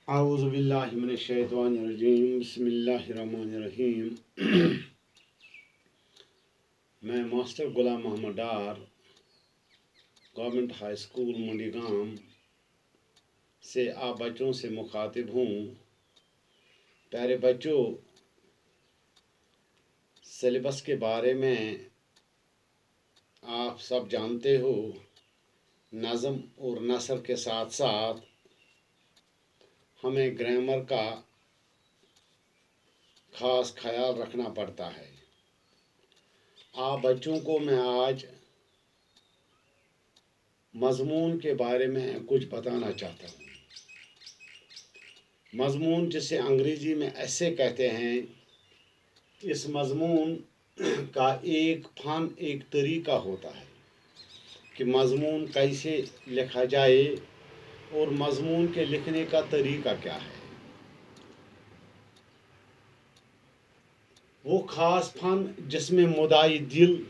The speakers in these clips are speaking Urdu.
اعوذ باللہ من الشیطان الرجیم بسم اللہ الرحمن الرحیم میں master Ghulam Mohammad Dar government high school منڈی گام سے آپ بچوں سے مخاطب ہوں۔ پیارے بچوں، سلیبس کے بارے میں آپ سب جانتے ہو، نظم اور نثر کے ساتھ ساتھ ہمیں گرامر کا خاص خیال رکھنا پڑتا ہے۔ آپ بچوں کو میں آج مضمون کے بارے میں کچھ بتانا چاہتا ہوں۔ مضمون جسے انگریزی میں ایسے کہتے ہیں، اس مضمون کا ایک فن، ایک طریقہ ہوتا ہے کہ مضمون کیسے لکھا جائے اور مضمون کے لکھنے کا طریقہ کیا ہے۔ وہ خاص فن جس میں مدعی دل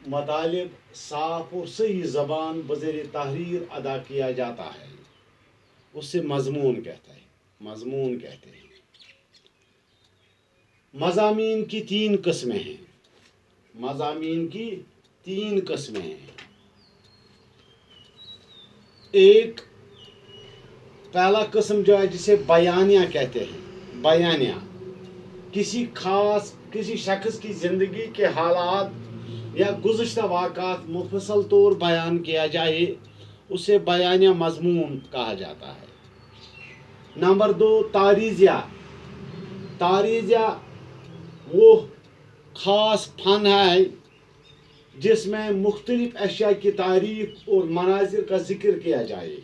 مطالب صاف اور صحیح زبان بذریعہ تحریر ادا کیا جاتا ہے، اس سے مضمون کہتے ہیں۔ مضامین کی تین قسمیں ہیں۔ ایک پہلا قسم جو ہے جسے بیانیہ کہتے ہیں۔ بیانیہ کسی شخص کی زندگی کے حالات یا گزشتہ واقعات مفصل طور بیان کیا جائے، اسے بیانیہ مضمون کہا جاتا ہے۔ نمبر دو، تعریضیہ۔ تعریضیہ وہ خاص فن ہے جس میں مختلف اشیاء کی تعریف اور مناظر کا ذکر کیا جائے،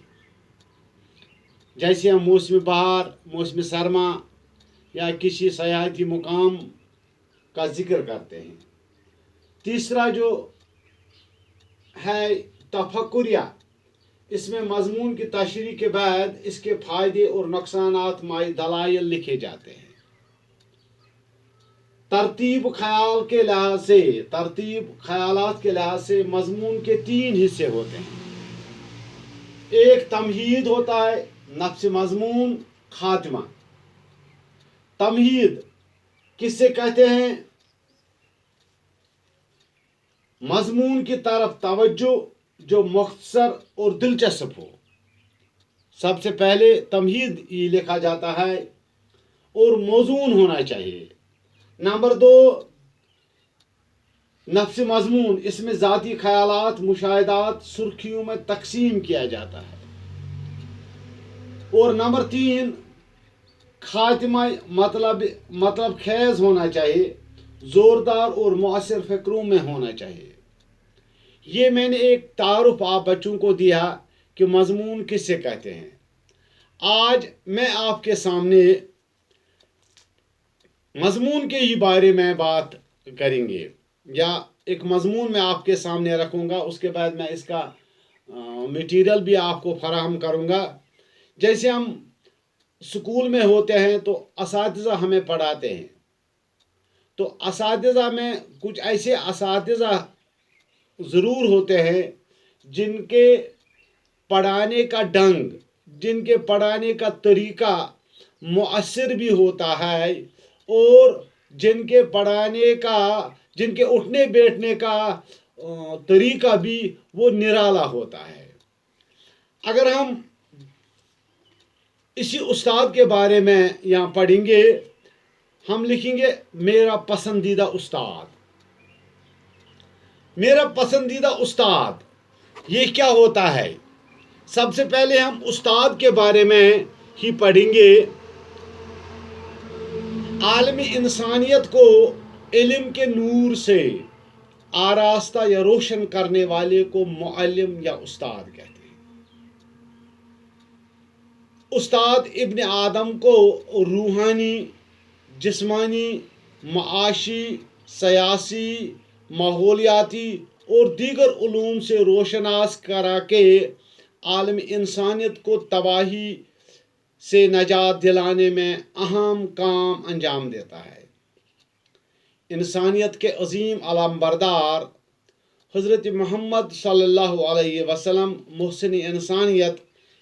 جیسے ہم موسم بہار، موسم سرما یا کسی سیاحتی مقام کا ذکر کرتے ہیں۔ تیسرا جو ہے تفکریہ، اس میں مضمون کی تشریح کے بعد اس کے فائدے اور نقصانات مائع دلائل لکھے جاتے ہیں۔ ترتیب خیالات کے لحاظ سے مضمون کے تین حصے ہوتے ہیں۔ ایک تمہید ہوتا ہے، نفس مضمون، خاتمہ۔ تمہید کس سے کہتے ہیں؟ مضمون کی طرف توجہ جو مختصر اور دلچسپ ہو۔ سب سے پہلے تمہید یہ لکھا جاتا ہے اور موزون ہونا چاہیے۔ نمبر دو، نفس مضمون، اس میں ذاتی خیالات، مشاہدات سرخیوں میں تقسیم کیا جاتا ہے۔ اور نمبر تین، خاتمہ، مطلب خیز ہونا چاہیے، زوردار اور مؤثر فکروں میں ہونا چاہیے۔ یہ میں نے ایک تعارف آپ بچوں کو دیا کہ مضمون کس سے کہتے ہیں۔ آج میں آپ کے سامنے مضمون کے ہی بارے میں بات کریں گے، یا ایک مضمون میں آپ کے سامنے رکھوں گا، اس کے بعد میں اس کا میٹیریل بھی آپ کو فراہم کروں گا۔ جیسے ہم اسکول میں ہوتے ہیں تو اساتذہ ہمیں پڑھاتے ہیں، تو اساتذہ میں کچھ ایسے اساتذہ ضرور ہوتے ہیں جن کے پڑھانے کا ڈھنگ، جن کے پڑھانے کا طریقہ مؤثر بھی ہوتا ہے، اور جن کے اٹھنے بیٹھنے کا طریقہ بھی وہ نرالا ہوتا ہے۔ اگر ہم اسی استاد کے بارے میں یہاں پڑھیں گے، ہم لکھیں گے میرا پسندیدہ استاد۔ میرا پسندیدہ استاد، یہ کیا ہوتا ہے؟ سب سے پہلے ہم استاد کے بارے میں ہی پڑھیں گے۔ عالم انسانیت کو علم کے نور سے آراستہ یا روشن کرنے والے کو معلم یا استاد کہتے ہیں۔ استاد ابن آدم کو روحانی، جسمانی، معاشی، سیاسی، ماحولیاتی اور دیگر علوم سے روشناس کرا کے عالم انسانیت کو تباہی سے نجات دلانے میں اہم کام انجام دیتا ہے۔ انسانیت کے عظیم علم بردار حضرت محمد صلی اللہ علیہ وسلم محسن انسانیت